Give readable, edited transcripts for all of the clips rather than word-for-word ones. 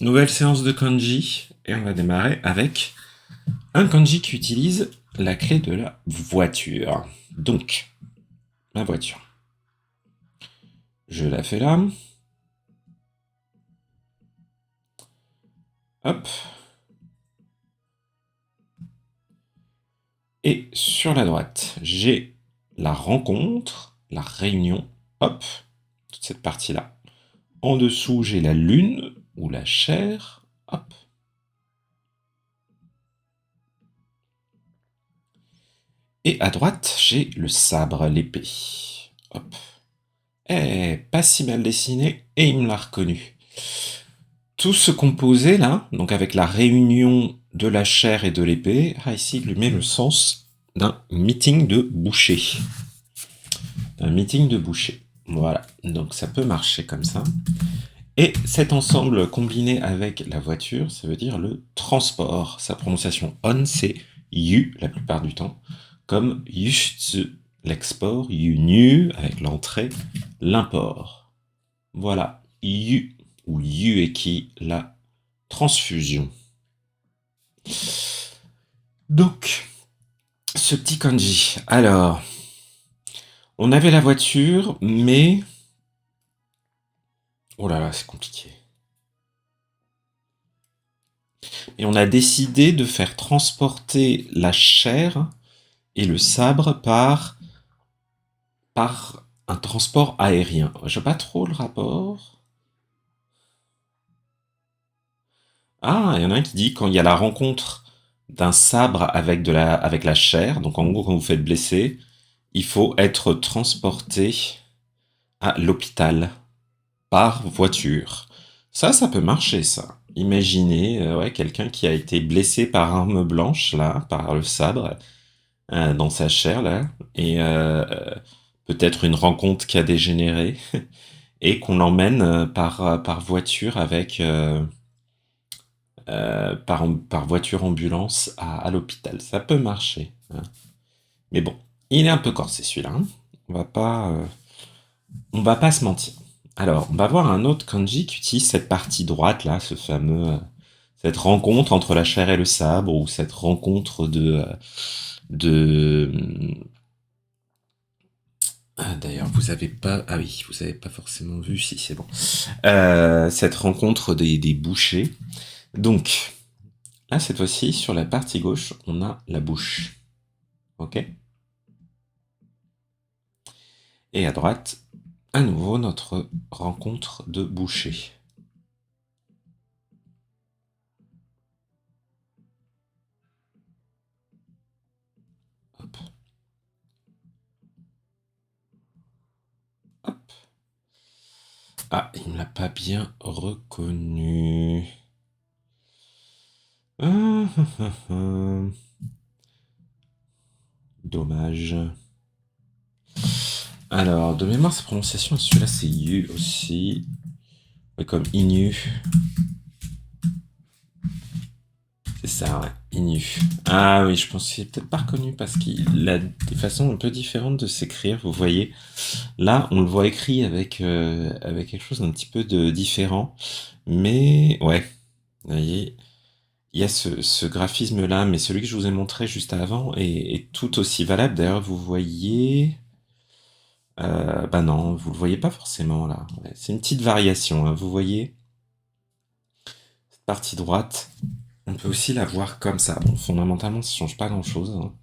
Nouvelle séance de kanji et on va démarrer avec un kanji qui utilise la clé de la voiture. Donc, ma voiture. Je la fais là. Hop. Et sur la droite, j'ai la rencontre, la réunion. Hop. Toute cette partie-là. En dessous, j'ai la lune ou la chair. Hop. Et à droite, j'ai le sabre, l'épée. Hop. Eh, pas si mal dessiné, et il me l'a reconnu. Tout ce composé là, donc avec la réunion de la chair et de l'épée, ici il lui met le sens d'un meeting de boucher. Un meeting de boucher. Voilà, donc ça peut marcher comme ça. Et cet ensemble combiné avec la voiture, ça veut dire le transport. Sa prononciation on, c'est yu la plupart du temps, comme yushitsu, l'export, yunyu avec l'entrée, l'import. Voilà, yu ou yueki, la transfusion. Donc, ce petit kanji. Alors, on avait la voiture, mais... Oh là là, c'est compliqué. Et on a décidé de faire transporter la chair et le sabre par un transport aérien. Je vois pas trop le rapport. Ah, il y en a un qui dit quand il y a la rencontre d'un sabre avec la chair, donc en gros quand vous faites blesser, il faut être transporté à l'hôpital par voiture. Ça peut marcher, ça. Imaginez ouais, quelqu'un qui a été blessé par arme blanche, là, par le sabre, dans sa chair, là, et peut-être une rencontre qui a dégénéré, et qu'on l'emmène par voiture par voiture ambulance à l'hôpital. Ça peut marcher, hein. Mais bon, il est un peu corsé celui-là, hein. On va pas, euh, on va pas se mentir. Alors, on va voir un autre kanji qui utilise cette partie droite là, cette rencontre entre la chair et le sabre, ou cette rencontre de. Ah, d'ailleurs, vous avez pas forcément vu, si c'est bon. Cette rencontre des bouchers. Donc, là, cette fois-ci, sur la partie gauche, on a la bouche. Ok? Et à droite, à nouveau, notre rencontre de bouchers. Hop, hop. Ah, il ne l'a pas bien reconnu. Ah, ah, ah, ah. Dommage. Alors, de mémoire, sa prononciation, celui-là, c'est Yu aussi. Ouais, comme Inu. C'est ça, ouais. Inu. Ah oui, je pense qu'il est peut-être pas reconnu parce qu'il a des façons un peu différentes de s'écrire, vous voyez. Là, on le voit écrit avec quelque chose d'un petit peu différent. Mais, ouais. Vous voyez, il y a ce graphisme-là, mais celui que je vous ai montré juste avant est tout aussi valable. D'ailleurs, vous voyez... bah non, vous le voyez pas forcément là. Ouais, c'est une petite variation, hein. Vous voyez, cette partie droite, on peut aussi la voir comme ça. Bon, fondamentalement, ça change pas grand-chose, hein.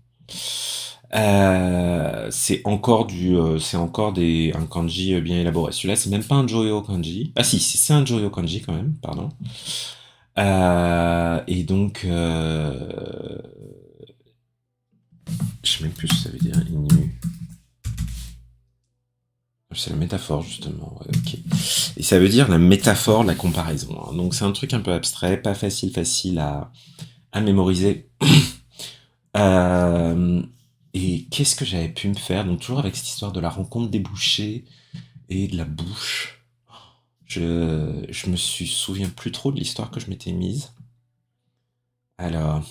C'est encore un kanji bien élaboré. Celui-là, c'est même pas un Joyo kanji. Ah si, c'est un Joyo kanji quand même, pardon. Et donc, je sais même plus ce que ça veut dire, Inu. C'est la métaphore, justement. Ouais, ok. Et ça veut dire la métaphore, la comparaison, hein. Donc c'est un truc un peu abstrait, pas facile à mémoriser. Euh, et qu'est-ce que j'avais pu me faire? Donc toujours avec cette histoire de la rencontre des bouchers et de la bouche. Je me souviens plus trop de l'histoire que je m'étais mise. Alors,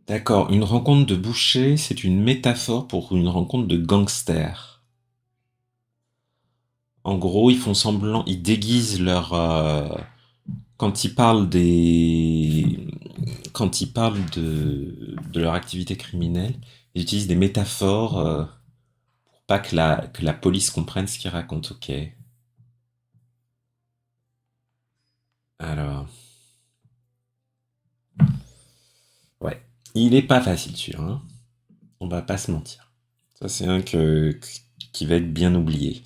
d'accord, une rencontre de bouchers, c'est une métaphore pour une rencontre de gangsters. En gros, ils font semblant, ils déguisent leur... quand ils parlent des... Quand ils parlent de leur activité criminelle, ils utilisent des métaphores pour pas que la police comprenne ce qu'ils racontent. Ok. Alors, ouais. Il est pas facile celui-là, hein. On va pas se mentir. Ça, c'est un qui va être bien oublié.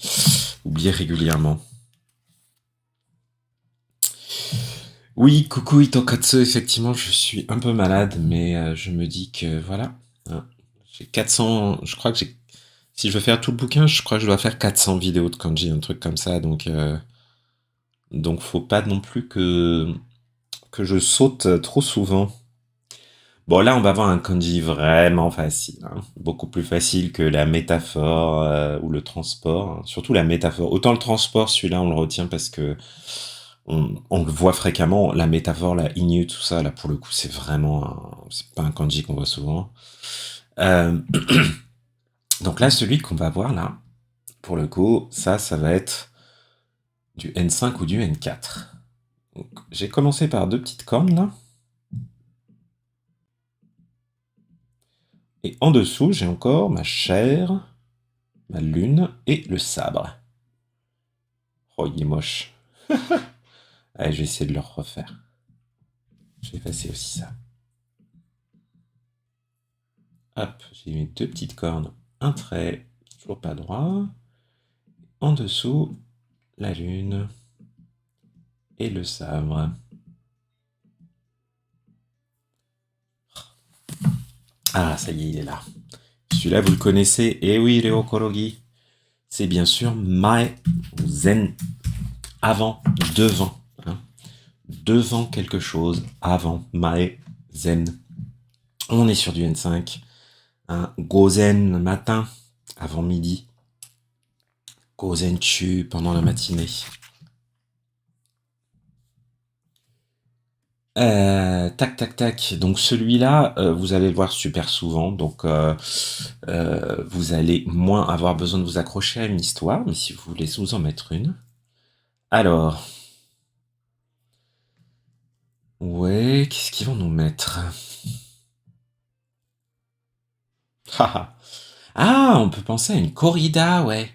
Oublié régulièrement. Oui, coucou Itokatsu, effectivement, je suis un peu malade, mais je me dis que voilà, hein, j'ai 400, je crois que j'ai, si je veux faire tout le bouquin, je crois que je dois faire 400 vidéos de kanji, un truc comme ça, donc faut pas non plus que je saute trop souvent. Bon, là, on va voir un kanji vraiment facile, hein, beaucoup plus facile que la métaphore ou le transport, hein, surtout la métaphore. Autant le transport, celui-là, on le retient parce que on le voit fréquemment, la métaphore, la Inyu, tout ça, là, pour le coup, c'est pas un kanji qu'on voit souvent. Euh, donc là, celui qu'on va voir, là, pour le coup, ça va être du N5 ou du N4. Donc, j'ai commencé par deux petites cornes, là. Et en dessous, j'ai encore ma chair, ma lune et le sabre. Oh, il est moche. Allez, je vais essayer de le refaire. Je vais effacer aussi ça. Hop, j'ai mes deux petites cornes, un trait, toujours pas droit. En dessous, la lune et le sabre. Ah, ça y est, il est là. Celui-là, vous le connaissez. Eh oui, Léo Korogi. C'est bien sûr Mae Zen. Avant, devant. Hein. Devant quelque chose. Avant. Mae Zen. On est sur du N5. Gozen matin. Avant midi. Gozen chu pendant la matinée. Tac, tac, tac. Donc celui-là, vous allez le voir super souvent. Donc vous allez moins avoir besoin de vous accrocher à une histoire, mais si vous voulez vous en mettre une. Alors, ouais, qu'est-ce qu'ils vont nous mettre? Ah, on peut penser à une corrida, ouais.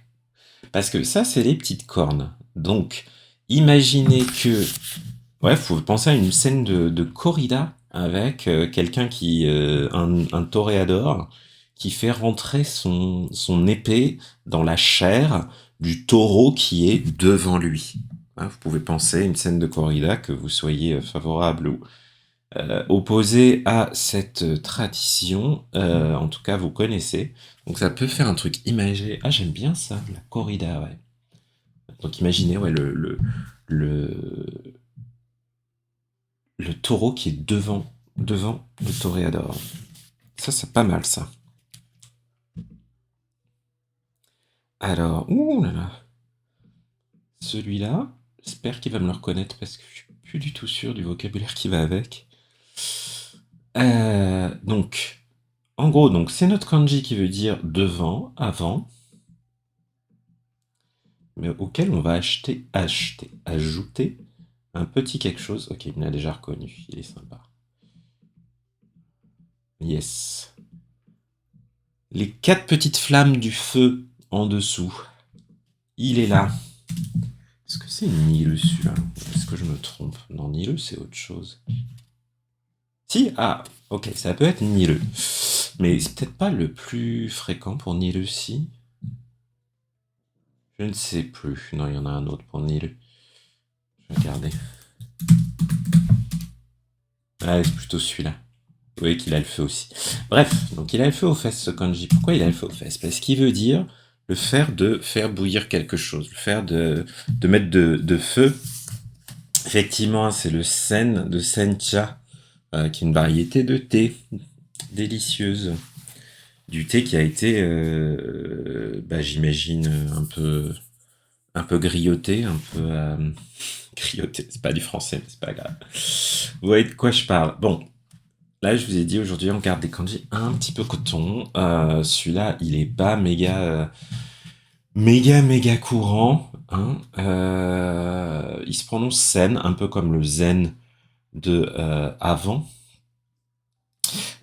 Parce que ça, c'est les petites cornes. Donc, imaginez que... Ouais, faut penser à une scène de corrida avec quelqu'un un toréador, qui fait rentrer son épée dans la chair du taureau qui est devant lui. Hein, vous pouvez penser à une scène de corrida, que vous soyez favorable ou opposé à cette tradition, en tout cas vous connaissez. Donc ça peut faire un truc imagé. Ah, j'aime bien ça, la corrida, ouais. Donc imaginez, ouais, le, le taureau qui est devant le toréador. Ça, c'est pas mal, ça. Alors, ouh là là. Celui-là, j'espère qu'il va me le reconnaître parce que je suis plus du tout sûr du vocabulaire qui va avec. Donc, en gros, donc c'est notre kanji qui veut dire devant, avant, mais auquel on va ajouter un petit quelque chose. Ok, il me l'a déjà reconnu, il est sympa. Yes. Les quatre petites flammes du feu en dessous. Il est là. Est-ce que c'est Nileux celui-là? Est-ce que je me trompe? Non, Nileux c'est autre chose. Si, ah, ok, ça peut être Nileux. Mais c'est peut-être pas le plus fréquent pour Nileux, si. Je ne sais plus. Non, il y en a un autre pour Nileux. Je vais regarder. Ah, c'est plutôt celui-là. Vous voyez qu'il a le feu aussi. Bref, donc il a le feu aux fesses, ce kanji. Pourquoi il a le feu aux fesses? Parce qu'il veut dire le faire de faire bouillir quelque chose, le faire de mettre de feu. Effectivement, c'est le sen de sencha, qui est une variété de thé délicieuse. Du thé qui a été, j'imagine, un peu grillotté, un peu grillotté. C'est pas du français, mais c'est pas grave. Vous voyez de quoi je parle? Bon, là, je vous ai dit, aujourd'hui, on garde des kanji un petit peu coton. Celui-là, il est pas méga méga courant, hein. Il se prononce sen, un peu comme le zen de avant,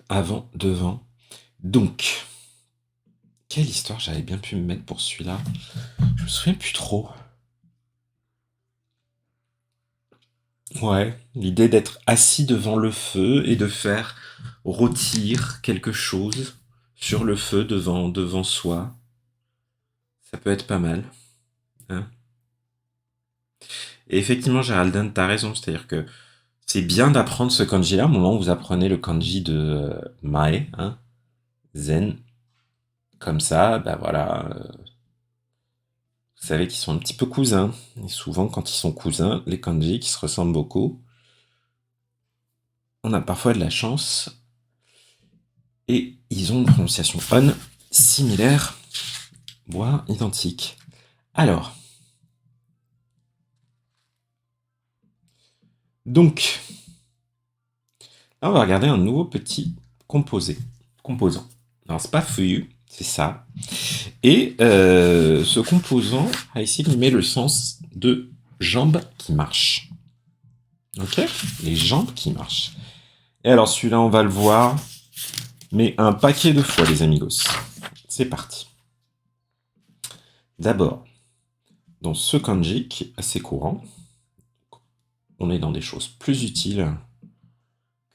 avant, devant. Donc, quelle histoire j'avais bien pu me mettre pour celui-là? Je me souviens plus trop. Ouais, l'idée d'être assis devant le feu et de faire rôtir quelque chose sur le feu devant soi, ça peut être pas mal, hein. Et effectivement, Géraldine, t'as raison, c'est-à-dire que c'est bien d'apprendre ce kanji-là au moment où vous apprenez le kanji de Mae, hein, Zen, comme ça, bah voilà, vous savez qu'ils sont un petit peu cousins. Et souvent, quand ils sont cousins, les kanji qui se ressemblent beaucoup, on a parfois de la chance et ils ont une prononciation on similaire, voire identique. Alors, donc, là, on va regarder un nouveau petit composant. Alors, c'est pas feuillu, c'est ça. Et ce composant a ici il met le sens de jambes qui marchent. Ok? Les jambes qui marchent. Et alors, celui-là, on va le voir, mais un paquet de fois, les amigos. C'est parti. D'abord, dans ce kanji qui est assez courant, on est dans des choses plus utiles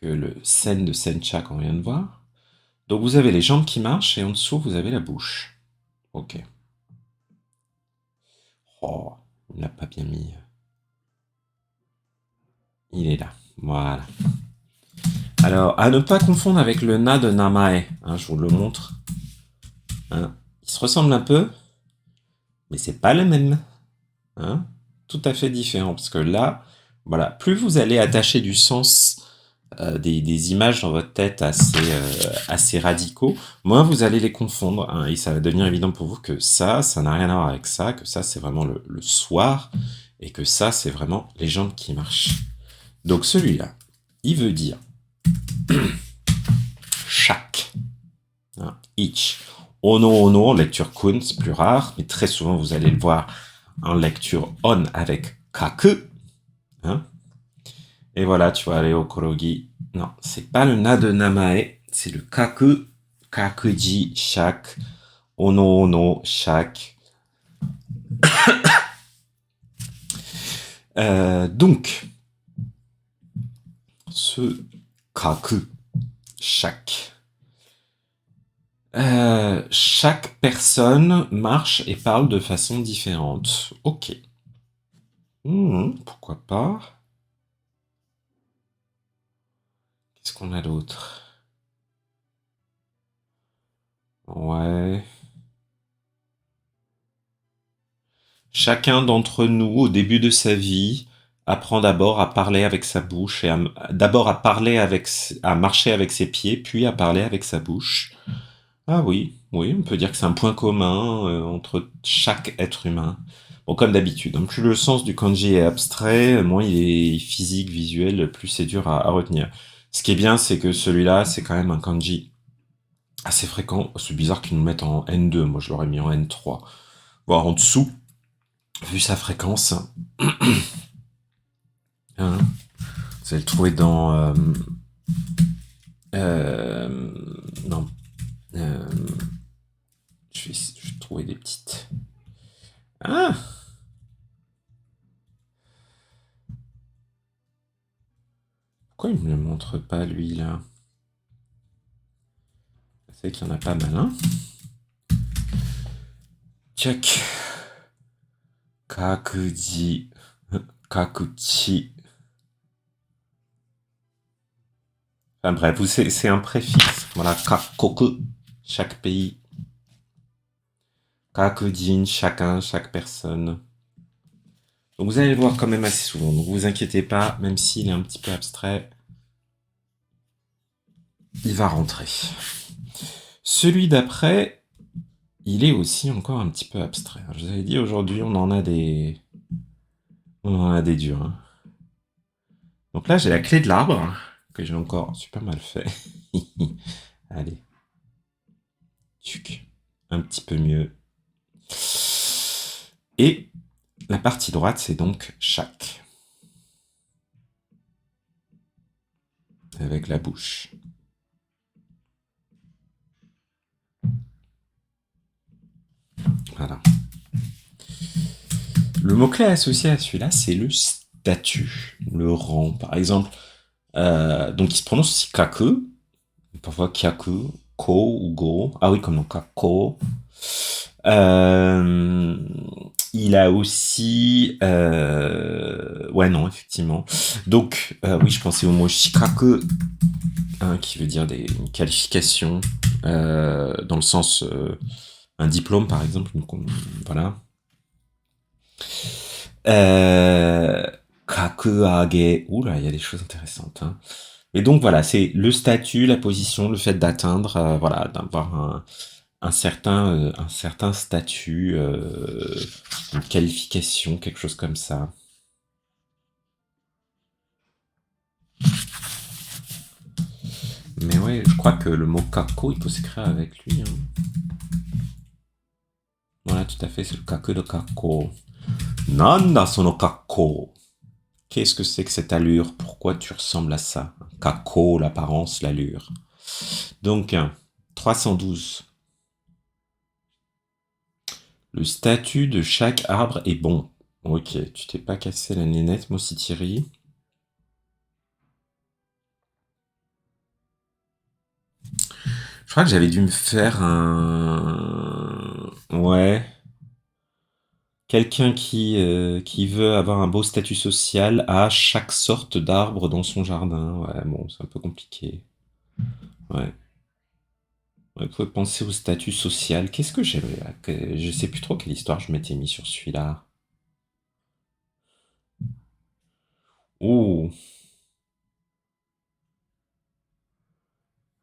que le sen de sencha qu'on vient de voir. Donc vous avez les jambes qui marchent et en dessous vous avez la bouche. Ok. Oh, il l'a pas bien mis. Il est là. Voilà. Alors, à ne pas confondre avec le na de namae. Hein, je vous le montre. Hein. Ils se ressemblent un peu, mais c'est pas le même. Hein. Tout à fait différent. Parce que là, voilà, plus vous allez attacher du sens des images dans votre tête assez radicaux, moins vous allez les confondre. Hein, et ça va devenir évident pour vous que ça n'a rien à voir avec ça, que ça, c'est vraiment le soir, et que ça, c'est vraiment les jambes qui marchent. Donc celui-là, il veut dire chaque. Hein, each. Ono, en lecture kun, c'est plus rare, mais très souvent, vous allez le voir en lecture on avec kaku. Hein. Et voilà, tu vas aller au korogi. Non, c'est pas le na de namae, c'est le kaku. Kakuji, chaque. Ono, chaque. Donc, ce kaku, chaque. Chaque personne marche et parle de façon différente. Ok. Pourquoi pas. Qu'est-ce qu'on a d'autre? Ouais. Chacun d'entre nous, au début de sa vie, apprend d'abord à parler avec sa bouche et d'abord à parler à marcher avec ses pieds, puis à parler avec sa bouche. Ah oui, on peut dire que c'est un point commun entre chaque être humain. Bon, comme d'habitude, hein, plus le sens du kanji est abstrait, moins il est physique, visuel, plus c'est dur à retenir. Ce qui est bien, c'est que celui-là, c'est quand même un kanji assez fréquent. C'est bizarre qu'ils nous mettent en N2, moi je l'aurais mis en N3, voire en dessous, vu sa fréquence. Hein, vous allez le trouver euh, dans je vais trouver des petites. Ah! Pourquoi il me le montre pas, lui, là? C'est qu'il y en a pas mal, hein? Check. Kakuji. Kakuchi. Enfin bref, c'est un préfixe. Voilà, kakoku. Chaque pays. Kakujin, chacun, chaque personne. Donc vous allez le voir quand même assez souvent. Donc vous inquiétez pas, même s'il est un petit peu abstrait, il va rentrer. Celui d'après, il est aussi encore un petit peu abstrait. Je vous avais dit, aujourd'hui, on en a des durs. Hein. Donc là, j'ai la clé de l'arbre, que j'ai encore super mal fait. Allez. Tchuc. Un petit peu mieux. Et la partie droite, c'est donc chaque, avec la bouche. Voilà. Le mot-clé associé à celui-là, c'est le statut, le rang. Par exemple, donc il se prononce aussi kaku, parfois kyaku, ko ou go. Ah oui, comme dans kako. Euh, il a aussi... ouais, non, effectivement. Donc, oui, je pensais au mot shikaku, hein, qui veut dire une qualification, dans le sens... un diplôme, par exemple. Donc, voilà. Kakuage. Oula, il y a des choses intéressantes. Hein. Et donc voilà, c'est le statut, la position, le fait d'atteindre, voilà, d'avoir un certain statut, une qualification, quelque chose comme ça. Mais ouais, je crois que le mot kako, il peut s'écrire avec lui. Hein. Voilà, tout à fait, c'est le kaku de kako. Nanda sono kako. Qu'est-ce que c'est que cette allure? Pourquoi tu ressembles à ça? Kako, l'apparence, l'allure. Donc, 312. Le statut de chaque arbre est bon. Ok, tu t'es pas cassé la nénette, Mossitiri. Je crois que j'avais dû me faire un... Ouais. Quelqu'un qui veut avoir un beau statut social a chaque sorte d'arbre dans son jardin. Ouais, bon, c'est un peu compliqué. Ouais. Il faut penser au statut social. Qu'est-ce que j'avais là Je sais plus trop quelle histoire je m'étais mis sur celui-là. Ouh,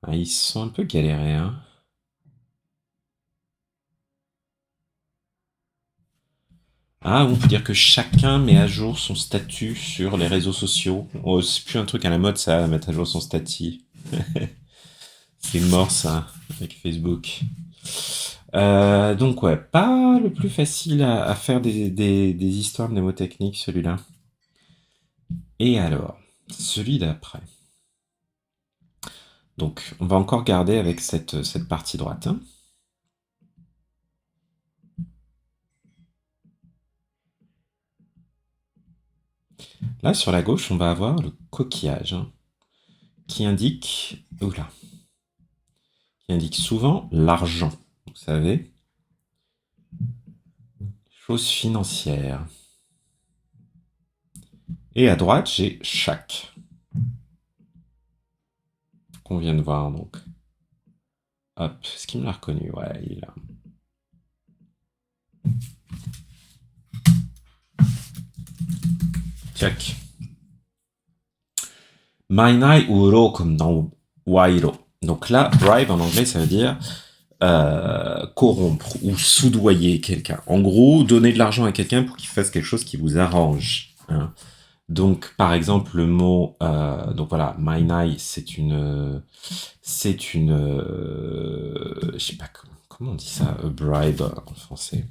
ah, ils sont un peu galérés, hein. Ah, on peut dire que chacun met à jour son statut sur les réseaux sociaux. Oh, c'est plus un truc à la mode, ça, mettre à jour son statut. C'est mort, ça, avec Facebook. Donc, ouais, pas le plus facile à faire des histoires mnémotechniques, celui-là. Et alors, celui d'après. Donc, on va encore garder avec cette partie droite. Hein. Là, sur la gauche, on va avoir le coquillage, hein, qui indique... Oula, qui indique souvent l'argent, vous savez. Chose financière. Et à droite, j'ai chaque, qu'on vient de voir, donc. Hop, est-ce qu'il me l'a reconnu? Ouais, il est là. Check. Mainai uro comme dans wairo. Donc là, bribe en anglais, ça veut dire corrompre ou soudoyer quelqu'un. En gros, donner de l'argent à quelqu'un pour qu'il fasse quelque chose qui vous arrange. Hein. Donc, par exemple, le mot, donc voilà, mainai, je sais pas comment on dit ça, a bribe en français.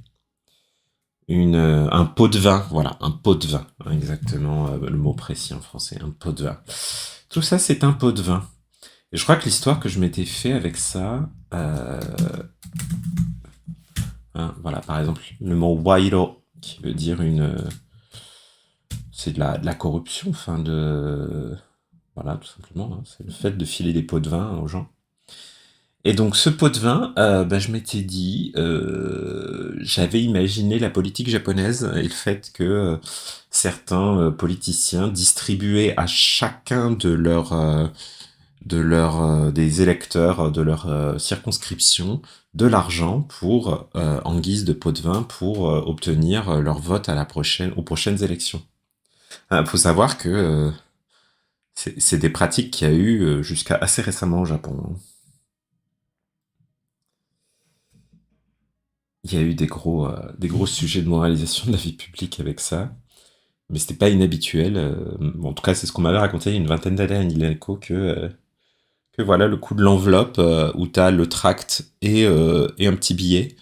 Un pot de vin, voilà, un pot de vin, hein, exactement le mot précis en français, un pot de vin. Tout ça, c'est un pot de vin. Et je crois que l'histoire que je m'étais fait avec ça, hein, voilà, par exemple, le mot wairo, qui veut dire c'est de la corruption, enfin voilà, tout simplement, hein, c'est le fait de filer des pots de vin aux gens. Et donc ce pot de vin, je m'étais dit, j'avais imaginé la politique japonaise et le fait que certains politiciens distribuaient à chacun des électeurs de leur circonscription de l'argent pour en guise de pot de vin pour obtenir leur vote aux prochaines élections. Il faut savoir que c'est des pratiques qu'il y a eu jusqu'à assez récemment au Japon. Hein. Il y a eu des gros sujets de moralisation de la vie publique avec ça, mais c'était pas inhabituel. Bon, en tout cas, c'est ce qu'on m'avait raconté il y a une vingtaine d'années à Nilenko que voilà le coup de l'enveloppe où t'as le tract et un petit billet.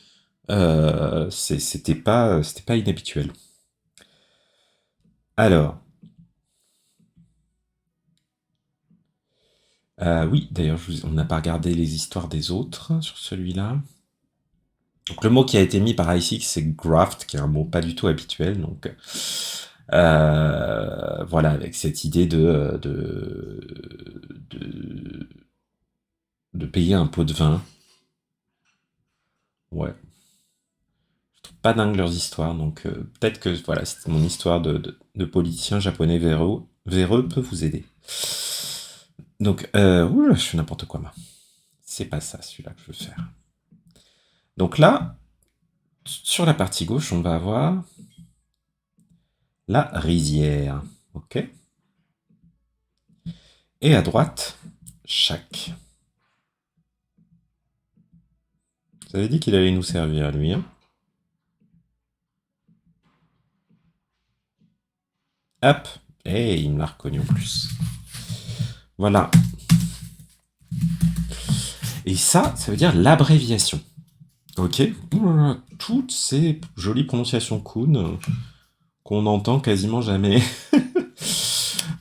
C'était pas inhabituel. Alors, oui, d'ailleurs, on n'a pas regardé les histoires des autres sur celui-là. Donc, le mot qui a été mis par ici, c'est graft, qui est un mot pas du tout habituel. Donc, voilà, avec cette idée de payer un pot de vin. Ouais. Je trouve pas dingue leurs histoires, donc peut-être que voilà, mon histoire de politicien japonais véreux peut vous aider. Donc, oula, je fais n'importe quoi, moi. C'est pas ça, celui-là que je veux faire. Donc là, sur la partie gauche, on va avoir la rizière. Ok. Et à droite, chaque. Vous avez dit qu'il allait nous servir, lui, hein. Hop. Et il me l'a reconnu en plus. Voilà. Et ça veut dire l'abréviation. Ok. Toutes ces jolies prononciations kun qu'on entend quasiment jamais.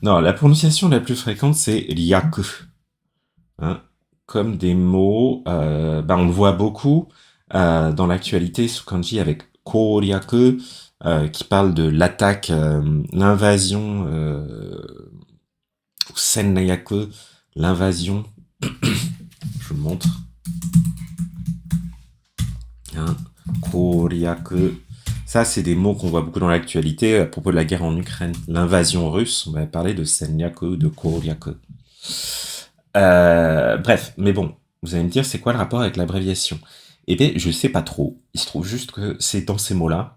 Non, la prononciation la plus fréquente, c'est ryaku. Hein, comme des mots, on le voit beaucoup dans l'actualité sous kanji avec koryaku, qui parle de l'attaque, l'invasion, ou sennayaku, l'invasion. Je vous le montre. Hein, koryaku. Ça, c'est des mots qu'on voit beaucoup dans l'actualité à propos de la guerre en Ukraine. L'invasion russe, on va parler de senyaku, de koryaku. Bref, mais bon, vous allez me dire, c'est quoi le rapport avec l'abréviation? Eh bien, je sais pas trop. Il se trouve juste que c'est dans ces mots-là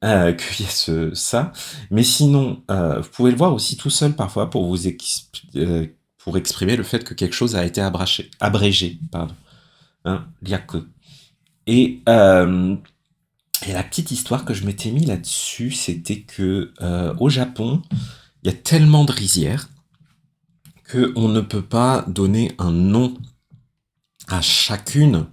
qu'il y a ça. Mais sinon, vous pouvez le voir aussi tout seul parfois pour exprimer le fait que quelque chose a été abrégé, pardon. Hein, l'yaku. Et, et la petite histoire que je m'étais mis là-dessus, c'était que au Japon, il y a tellement de rizières qu'on ne peut pas donner un nom à chacune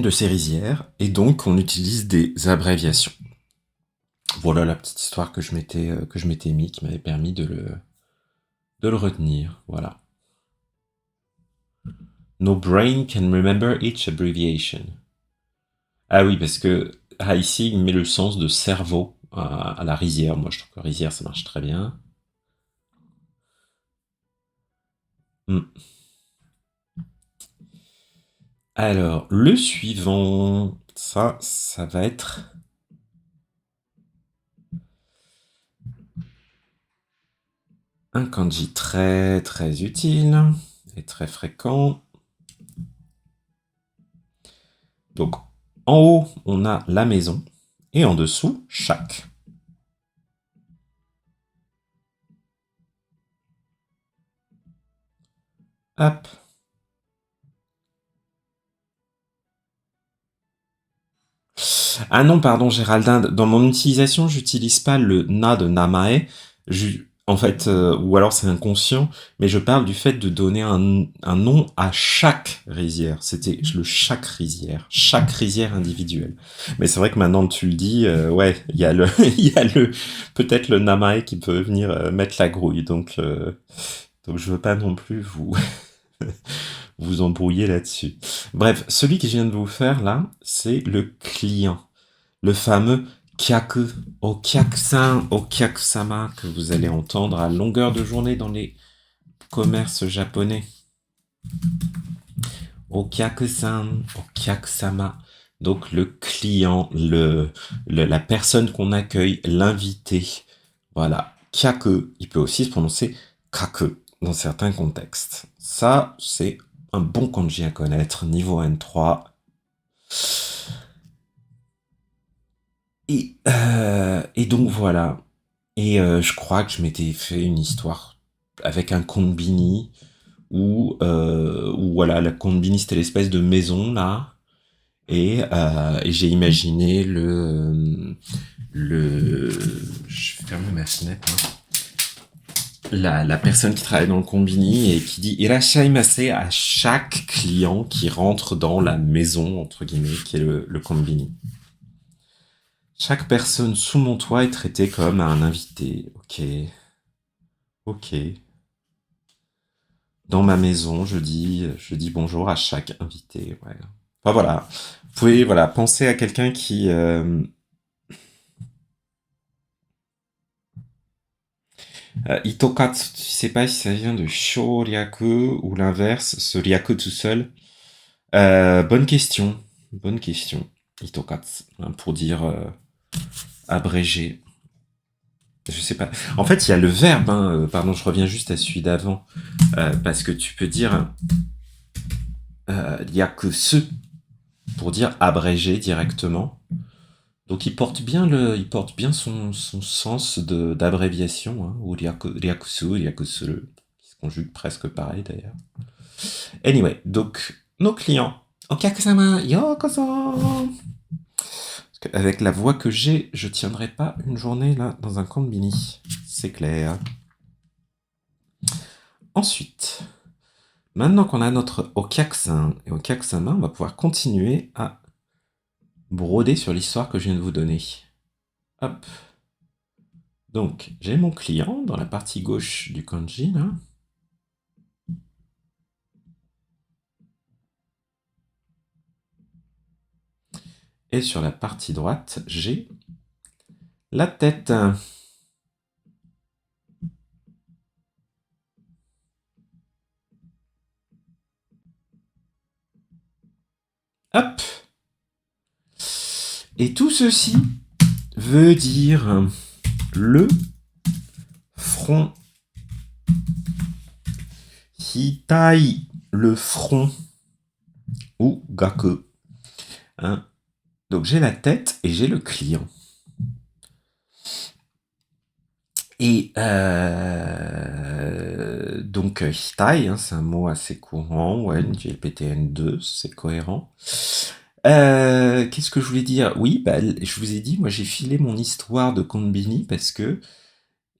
de ces rizières, et donc on utilise des abréviations. Voilà la petite histoire que je m'étais mis, qui m'avait permis de le retenir. Voilà. No brain can remember each abbreviation. Ah oui, parce que ici, il met le sens de cerveau à la rizière. Moi, je trouve que rizière, ça marche très bien. Hmm. Alors, le suivant, ça va être un kanji très très utile et très fréquent. Donc, en haut, on a la maison et en dessous, chaque. Hop. Ah non, pardon, Géraldin, dans mon utilisation, j'utilise pas le na de namae. En fait, ou alors c'est inconscient, mais je parle du fait de donner un nom à chaque rizière. C'était le chaque rizière individuelle. Mais c'est vrai que maintenant que tu le dis, ouais, il y a il y a peut-être le namae qui peut venir mettre la grouille. Donc je veux pas non plus vous embrouiller là-dessus. Bref, celui que je viens de vous faire là, c'est le client. Le fameux kyaku, okyakusama que vous allez entendre à longueur de journée dans les commerces japonais. Okyakusan, okyakusama. Donc le client, la personne qu'on accueille, l'invité. Voilà. Kyaku, il peut aussi se prononcer kaku dans certains contextes. Ça, c'est un bon kanji à connaître, niveau N3. Et donc voilà. Et je crois que je m'étais fait une histoire avec un konbini où voilà, la konbini c'était l'espèce de maison là. Et j'ai imaginé le. Je vais fermer ma fenêtre. Hein. la personne qui travaille dans le combini et qui dit irashaimase à chaque client qui rentre dans la maison, entre guillemets, qui est le combini. Chaque personne sous mon toit est traitée comme un invité. Ok. Ok. Dans ma maison, je dis bonjour à chaque invité. Ouais. Enfin voilà. Vous pouvez voilà, penser à quelqu'un qui... Itokatsu, tu sais pas si ça vient de shoryaku ou l'inverse, ce ryaku tout seul. Bonne question. Bonne question. Itokatsu, hein, pour dire abrégé. Je sais pas. En fait, il y a le verbe, hein, pardon, je reviens juste à celui d'avant, parce que tu peux dire ryakusu pour dire abrégé directement. Donc il porte bien son sens d'abréviation, hein, ou ryakusu, ryakusuru, qui se conjugue presque pareil d'ailleurs. Anyway, donc nos clients. Okakusama, yokoso. Avec la voix que j'ai, je tiendrai pas une journée là dans un combini. C'est clair. Ensuite, maintenant qu'on a notre okyakusan et okyakusama, on va pouvoir continuer à broder sur l'histoire que je viens de vous donner. Hop. Donc, j'ai mon client dans la partie gauche du kanji là. Et sur la partie droite, j'ai la tête. Hop. Et tout ceci veut dire le front. Hitai, le front. Ou gaku. Hein. Donc j'ai la tête et j'ai le client. Et donc hitai, hein, c'est un mot assez courant, ouais, JLPTN2, c'est cohérent. Qu'est-ce que je voulais dire? Oui, bah, je vous ai dit, moi j'ai filé mon histoire de Konbini parce que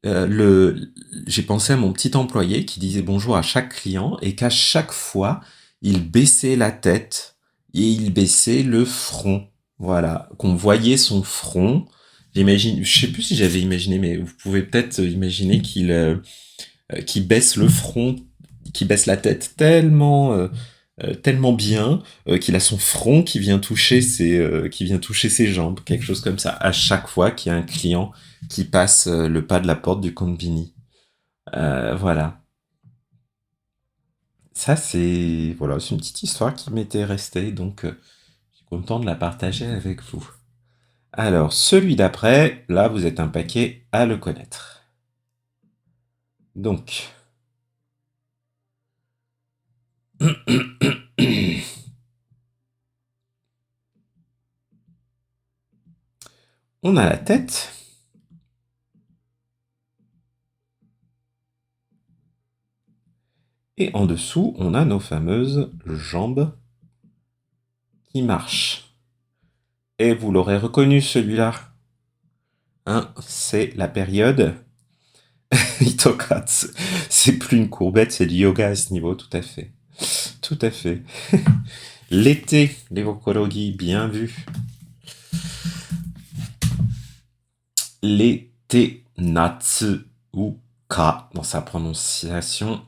j'ai pensé à mon petit employé qui disait bonjour à chaque client et qu'à chaque fois, il baissait la tête et il baissait le front. Voilà, qu'on voyait son front. J'imagine, je sais plus si j'avais imaginé, mais vous pouvez peut-être imaginer qu'il baisse le front, qu'il baisse la tête tellement bien qu'il a son front qui vient toucher ses jambes, quelque chose comme ça, à chaque fois qu'il y a un client qui passe le pas de la porte du combini. Voilà. Ça, c'est une petite histoire qui m'était restée, donc je suis content de la partager avec vous. Alors, celui d'après, là, vous êtes un paquet à le connaître. Donc, on a la tête. Et en dessous, on a nos fameuses jambes qui marchent. Et vous l'aurez reconnu celui-là. Hein, c'est la période Hitokatsu. C'est plus une courbette, c'est du yoga à ce niveau, tout à fait. Tout à fait. L'été, les Vokorogi, bien vu. L'été, Natsu ou Ka, dans sa prononciation.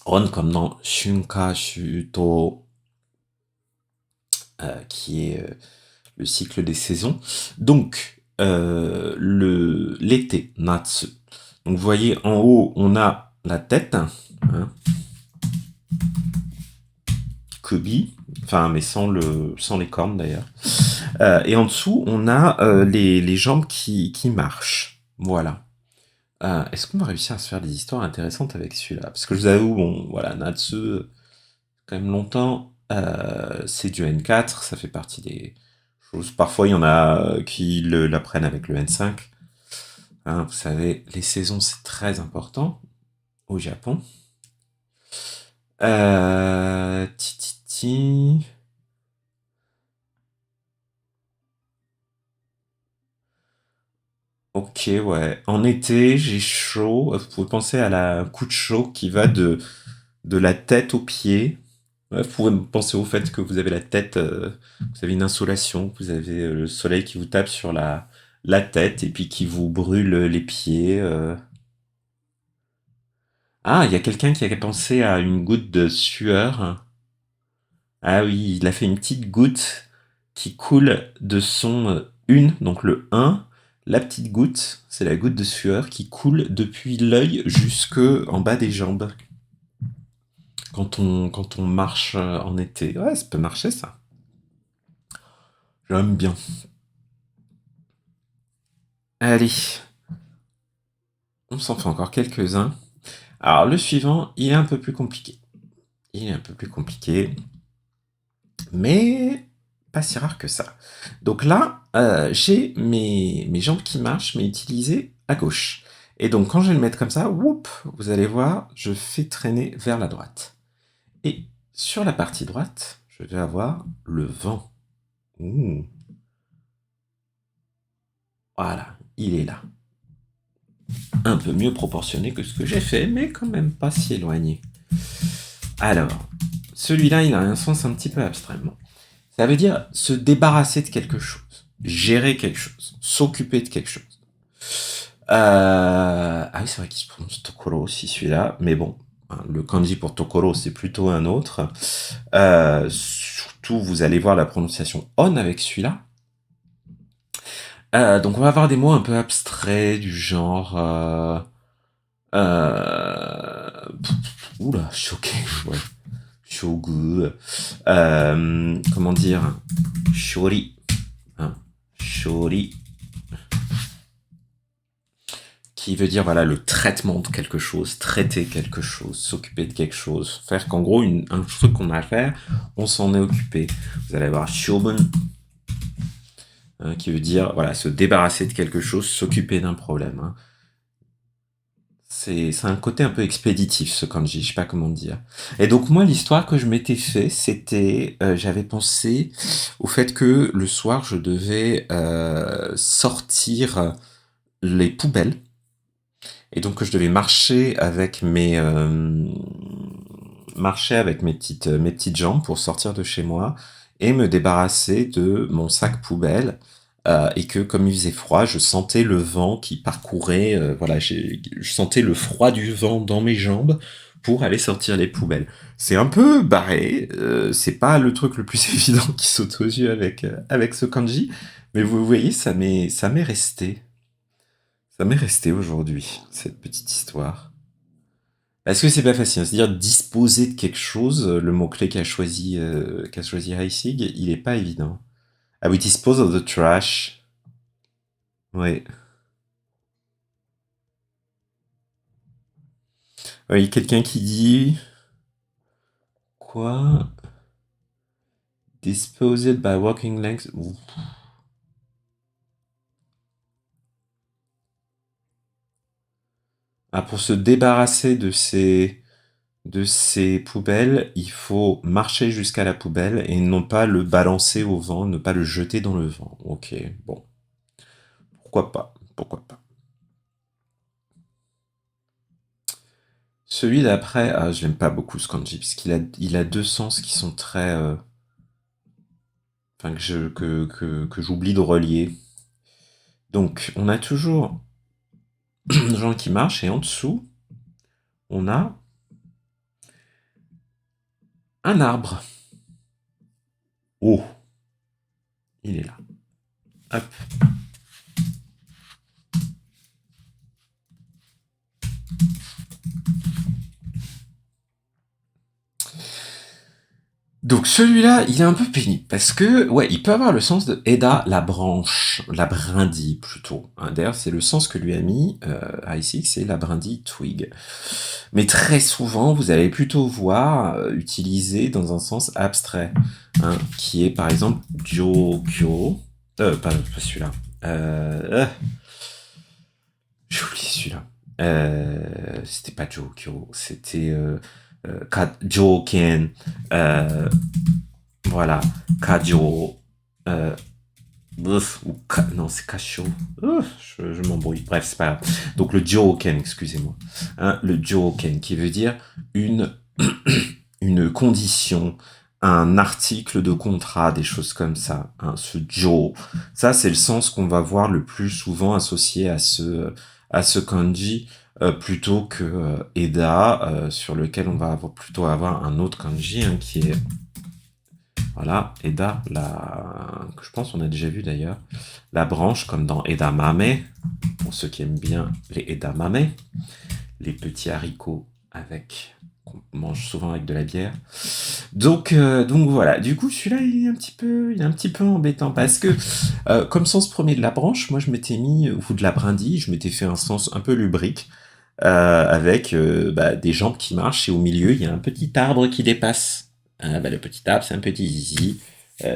On comme dans Shunka Shuto, qui est le cycle des saisons. Donc, l'été, Natsu. Donc, vous voyez, en haut, on a la tête, hein, Kobi, enfin, mais sans les cornes d'ailleurs. Et en dessous, on a les jambes qui marchent. Voilà. Est-ce qu'on va réussir à se faire des histoires intéressantes avec celui-là? Parce que je vous avoue, bon, voilà, Natsu, quand même longtemps, c'est du N4, ça fait partie des choses. Parfois, il y en a qui l'apprennent avec le N5. Hein, vous savez, les saisons, c'est très important au Japon. Tititi. Ok, ouais. En été, j'ai chaud. Vous pouvez penser à la coup de chaud qui va de la tête aux pieds. Ouais, vous pouvez penser au fait que vous avez la tête, vous avez une insolation, que vous avez le soleil qui vous tape sur la tête et puis qui vous brûle les pieds. Ah, il y a quelqu'un qui a pensé à une goutte de sueur. Ah oui, il a fait une petite goutte qui coule de son une, donc le un. La petite goutte, c'est la goutte de sueur qui coule depuis l'œil jusque en bas des jambes. Quand on marche en été. Ouais, ça peut marcher ça. J'aime bien. Allez, on s'en fait encore quelques-uns. Alors le suivant, il est un peu plus compliqué. Il est un peu plus compliqué, mais pas si rare que ça. Donc là, j'ai mes jambes qui marchent, mais utilisées à gauche. Et donc quand je vais le mettre comme ça, whoop, vous allez voir, je fais traîner vers la droite. Et sur la partie droite, je vais avoir le vent. Ouh, voilà, il est là. Un peu mieux proportionné que ce que j'ai fait, mais quand même pas si éloigné. Alors, celui-là, il a un sens un petit peu abstrait. Bon. Ça veut dire se débarrasser de quelque chose, gérer quelque chose, s'occuper de quelque chose. Ah oui, c'est vrai qu'il se prononce Tokoro aussi celui-là, mais bon, hein, le kanji pour Tokoro, c'est plutôt un autre. Surtout, vous allez voir la prononciation on avec celui-là. Donc, on va avoir des mots un peu abstraits du genre. Oula, choqué, ouais. Shogu. Comment dire? Shori. Hein, shori. Qui veut dire voilà le traitement de quelque chose, traiter quelque chose, s'occuper de quelque chose, faire qu'en gros un truc qu'on a à faire, on s'en est occupé. Vous allez avoir shogun, hein, qui veut dire voilà se débarrasser de quelque chose, s'occuper d'un problème. Hein. C'est un côté un peu expéditif ce kanji, je sais pas comment dire. Et donc moi l'histoire que je m'étais fait, c'était j'avais pensé au fait que le soir je devais sortir les poubelles. Et donc je devais marcher avec mes petites jambes pour sortir de chez moi et me débarrasser de mon sac poubelle. Et que comme il faisait froid, je sentais le vent qui parcourait, voilà, je sentais le froid du vent dans mes jambes pour aller sortir les poubelles. C'est un peu barré, c'est pas le truc le plus évident qui saute aux yeux avec ce kanji, mais vous voyez, ça m'est resté. Ça m'est resté aujourd'hui, cette petite histoire. Est-ce que c'est pas facile? C'est-à-dire disposer de quelque chose, le mot-clé qu'a choisi Heissig, il est pas évident. Ah oui, dispose of the trash. Ouais. Oui, quelqu'un qui dit quoi? Disposed by walking lengths. Ouh. Ah, pour se débarrasser de ces poubelles, il faut marcher jusqu'à la poubelle et non pas le balancer au vent, ne pas le jeter dans le vent. Ok, bon, pourquoi pas, pourquoi pas. Celui d'après, ah, je l'aime pas beaucoup ce kanji, parce qu'il a deux sens qui sont très, enfin que j'oublie de relier. Donc on a toujours des gens qui marchent et en dessous on a un arbre. Oh, il est là. Hop. Donc celui-là, il est un peu pénible parce que, ouais, il peut avoir le sens de Eda, la branche, la brindille plutôt. Hein, d'ailleurs, c'est le sens que lui a mis ici, c'est la brindille twig. Mais très souvent, vous allez plutôt voir utilisé dans un sens abstrait, hein, qui est par exemple Jokyo. Pas celui-là. J'ai oublié celui-là. C'était pas Jokyo, c'était Joken. Voilà, Kajo. Euh, Non, c'est Kasho. Je m'embrouille. Bref, c'est pas grave. Donc le Joken, excusez-moi. Hein, le Joken, qui veut dire une, une condition, un article de contrat, des choses comme ça. Hein, ce Jo. Ça, c'est le sens qu'on va voir le plus souvent associé à ce kanji. Plutôt que Eda, sur lequel on va plutôt avoir un autre kanji, hein, qui est voilà, Eda, que je pense on a déjà vu d'ailleurs, la branche comme dans Edamame, pour ceux qui aiment bien les Edamame, les petits haricots avec qu'on mange souvent avec de la bière. Donc voilà, du coup celui-là il est un petit peu embêtant parce que comme sens premier de la branche, moi je m'étais mis, ou de la brindille, je m'étais fait un sens un peu lubrique, avec des jambes qui marchent et au milieu il y a un petit arbre qui dépasse. Le petit arbre c'est un petit zizi,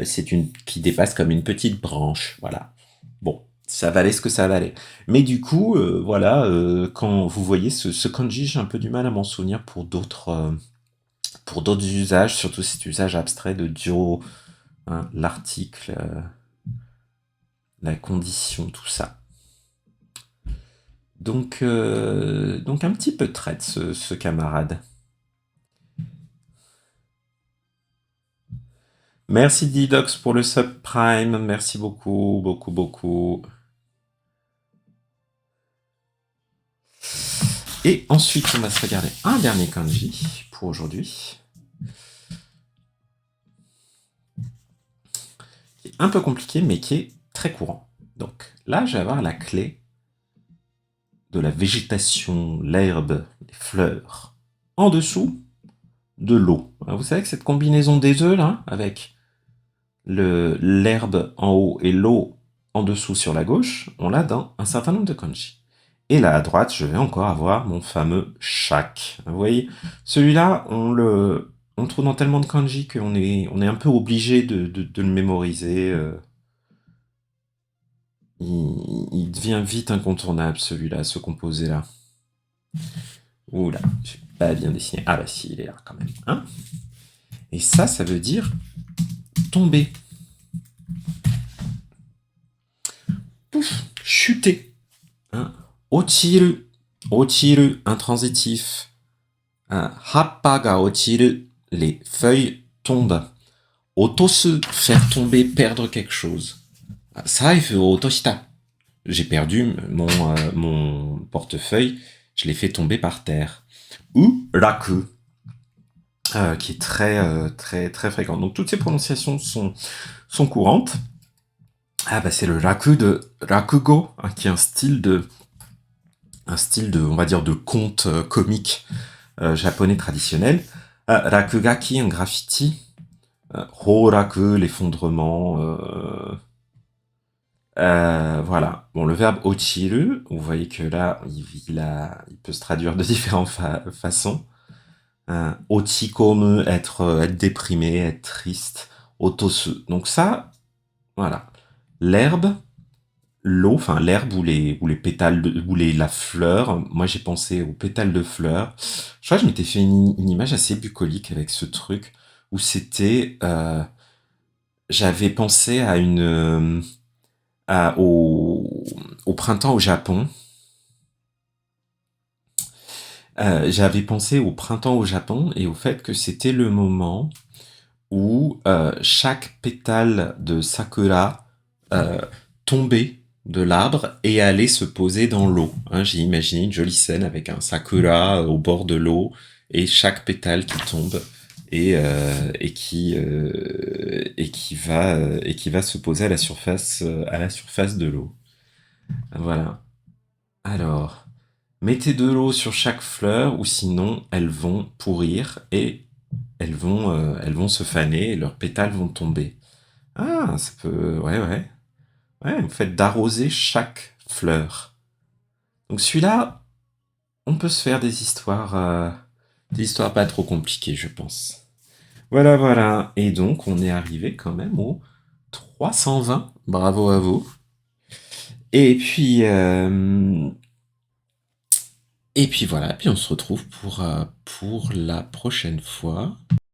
c'est une qui dépasse comme une petite branche, voilà. Bon, ça valait ce que ça valait. Mais du coup, voilà, quand vous voyez ce kanji, j'ai un peu du mal à m'en souvenir pour d'autres usages, surtout cet usage abstrait de jo, hein, l'article, la condition, tout ça. Donc un petit peu traite ce camarade. Merci Didox pour le subprime, merci beaucoup, beaucoup, beaucoup. Et ensuite, on va se regarder un dernier kanji pour aujourd'hui. Qui est un peu compliqué, mais qui est très courant. Donc là, je vais avoir la clé de la végétation, l'herbe, les fleurs. En dessous, de l'eau. Vous savez que cette combinaison des deux, là, avec l'herbe en haut et l'eau en dessous sur la gauche, on l'a dans un certain nombre de kanji. Et là, à droite, je vais encore avoir mon fameux shak. Vous voyez, celui-là, on le trouve dans tellement de kanji on est un peu obligé de le mémoriser. Il devient vite incontournable, celui-là, ce composé-là. Oula, j'ai pas bien dessiné. Ah bah si, il est là quand même. Hein, et ça veut dire tomber. Pouf, chuter. Hein, ochiru, ochiru, intransitif. Hein, happa ga ochiru, les feuilles tombent. Otosu, faire tomber, perdre quelque chose. Saifu o otoshita. J'ai perdu mon portefeuille, je l'ai fait tomber par terre. Ou raku, qui est très, très fréquent. Donc toutes ces prononciations sont courantes. C'est le raku de rakugo, hein, qui est un style de, on va dire, de conte comique japonais traditionnel. Rakugaki, un graffiti. Horaku, l'effondrement. Voilà. Bon, le verbe ochiru, vous voyez que là, il peut se traduire de différentes façons. Ochikomu, être déprimé, être triste. Otosu. Donc ça, voilà. L'herbe, l'eau, enfin l'herbe ou les pétales, la fleur. Moi, j'ai pensé aux pétales de fleurs. Je crois que je m'étais fait une image assez bucolique avec ce truc où c'était, j'avais pensé à au printemps au Japon. J'avais pensé au printemps au Japon et au fait que c'était le moment où chaque pétale de sakura euh, tombait de l'arbre et allait se poser dans l'eau. Hein, j'ai imaginé une jolie scène avec un sakura au bord de l'eau et chaque pétale qui tombe et qui va se poser à la surface de l'eau. Voilà. Alors, mettez de l'eau sur chaque fleur ou sinon elles vont pourrir et elles vont se faner et leurs pétales vont tomber. Ah, ça peut... Ouais, ouais. Ouais, vous faites d'arroser chaque fleur. Donc celui-là, on peut se faire des histoires pas trop compliquées, je pense. Voilà, voilà. Et donc, on est arrivé quand même au 320. Bravo à vous. Et puis, euh, et puis voilà. Puis on se retrouve pour la prochaine fois.